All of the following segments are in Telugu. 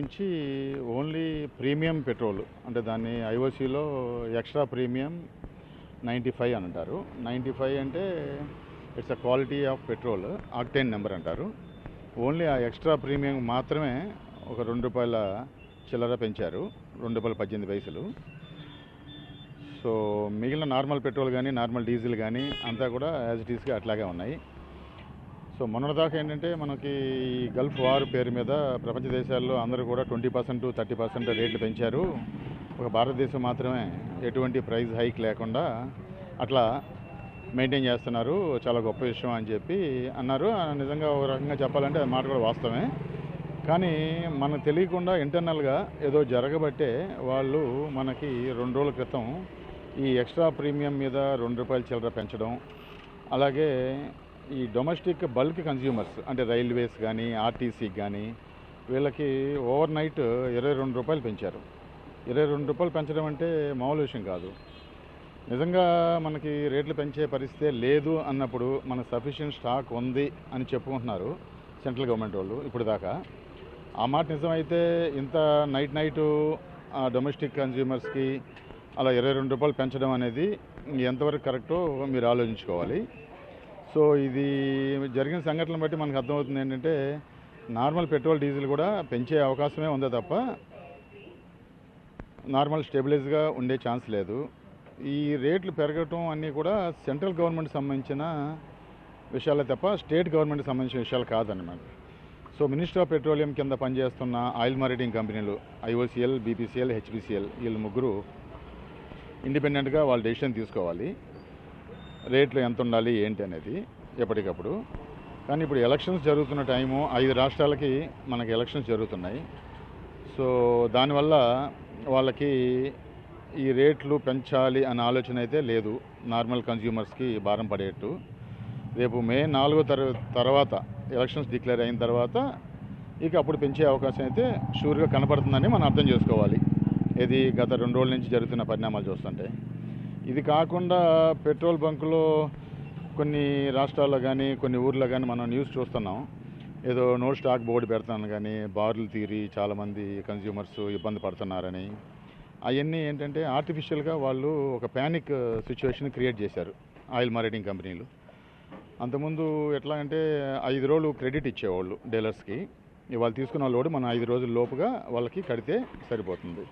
నుంచి ఓన్లీ ప్రీమియం పెట్రోల్ అంటే దాన్ని ఐఓసీలో ఎక్స్ట్రా ప్రీమియం 95 అని అంటారు. 95 అంటే it's a quality of petrol, octane number అంటారు. ఓన్లీ ఆ ఎక్స్ట్రా ప్రీమియం మాత్రమే ఒక ₹2 చిల్లర పెంచారు, ₹2.18. సో మిగిలిన నార్మల్ పెట్రోల్ కానీ నార్మల్ డీజిల్ కానీ అంతా కూడా యాజ్ ఇట్ ఈస్గా అట్లాగే ఉన్నాయి. సో మొన్నటిదాకా ఏంటంటే మనకి ఈ గల్ఫ్ వార్ పేరు మీద ప్రపంచ దేశాల్లో అందరూ కూడా 20% 30% రేట్లు పెంచారు. ఒక భారతదేశం మాత్రమే ఎటువంటి ప్రైస్ హైక్ లేకుండా అట్లా మెయింటైన్ చేస్తున్నారు, చాలా గొప్ప విషయం అని చెప్పి అన్నారు. నిజంగా ఒక రకంగా చెప్పాలంటే అది మాట కూడా వాస్తవమే. కానీ మనకు తెలియకుండా ఇంటర్నల్గా ఏదో జరగబట్టే వాళ్ళు మనకి 2 రోజుల క్రితం ఈ ఎక్స్ట్రా ప్రీమియం మీద ₹2 చిల్లర పెంచడం, అలాగే ఈ డొమెస్టిక్ బల్క్ కన్జ్యూమర్స్ అంటే రైల్వేస్ కానీ ఆర్టీసీకి కానీ వీళ్ళకి ఓవర్ నైట్ ₹22 పెంచారు. ₹22 పెంచడం అంటే మామూలు విషయం కాదు. నిజంగా మనకి రేట్లు పెంచే పరిస్థితే లేదు అన్నప్పుడు మనకు సఫిషియెంట్ స్టాక్ ఉంది అని చెప్పుకుంటున్నారు సెంట్రల్ గవర్నమెంట్ వాళ్ళు ఇప్పుడు దాకా. ఆ మాట నిజమైతే ఇంత నైట్ డొమెస్టిక్ కన్జ్యూమర్స్కి అలా ₹22 పెంచడం అనేది ఎంతవరకు కరెక్టో మీరు ఆలోచించుకోవాలి. సో ఇది జరిగిన సంఘటనలు బట్టి మనకు అర్థమవుతుంది ఏంటంటే నార్మల్ పెట్రోల్ డీజిల్ కూడా పెంచే అవకాశమే ఉందే తప్ప నార్మల్ స్టెబిలైజ్గా ఉండే ఛాన్స్ లేదు. ఈ రేట్లు పెరగటం అన్నీ కూడా సెంట్రల్ గవర్నమెంట్ సంబంధించిన విషయాలే తప్ప స్టేట్ గవర్నమెంట్కి సంబంధించిన విషయాలు కాదన్నమాట. సో మినిస్టర్ ఆఫ్ పెట్రోలియం కింద పనిచేస్తున్న ఆయిల్ మార్కెటింగ్ కంపెనీలు ఐఓసీఎల్, బీపీసీఎల్, హెచ్పీసీఎల్ వీళ్ళు ముగ్గురు ఇండిపెండెంట్గా వాళ్ళు డెసిషన్ తీసుకోవాలి రేట్లు ఎంత ఉండాలి ఏంటి అనేది ఎప్పటికప్పుడు. కానీ ఇప్పుడు ఎలక్షన్స్ జరుగుతున్న టైము, 5 రాష్ట్రాలకి మనకి ఎలక్షన్స్ జరుగుతున్నాయి. సో దానివల్ల వాళ్ళకి ఈ రేట్లు పెంచాలి అనే ఆలోచన అయితే లేదు నార్మల్ కన్జ్యూమర్స్కి భారం పడేట్టు. రేపు మే 4 తర్వాత ఎలక్షన్స్ డిక్లేర్ అయిన తర్వాత ఇక అప్పుడు పెంచే అవకాశం అయితే షూర్గా కనపడుతుందని మనం అర్థం చేసుకోవాలి. ఇది గత 2 రోజుల నుంచి జరుగుతున్న పరిణామాలు చూస్తుంటే. ఇది కాకుండా పెట్రోల్ బంకులో కొన్ని రాష్ట్రాల్లో కానీ కొన్ని ఊర్లో కానీ మనం న్యూస్ చూస్తున్నాం. ఏదో నో స్టాక్ బోర్డు పెడతాను కానీ బార్లు తీరి చాలామంది కన్జ్యూమర్స్ ఇబ్బంది పడుతున్నారని. అవన్నీ ఏంటంటే ఆర్టిఫిషియల్గా వాళ్ళు ఒక ప్యానిక్ సిచ్యువేషన్ క్రియేట్ చేశారు ఆయిల్ మార్కెటింగ్ కంపెనీలు. అంతకుముందు ఎట్లా అంటే 5 రోజులు క్రెడిట్ ఇచ్చేవాళ్ళు డీలర్స్కి. ఇవాళ తీసుకున్న లోడు మనం 5 రోజుల లోపుగా వాళ్ళకి కడితే సరిపోతుంది.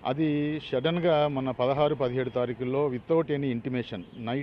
అది సడన్గా మన 16, 17 తారీఖుల్లో వితౌట్ ఎనీ ఇంటిమేషన్ నైట్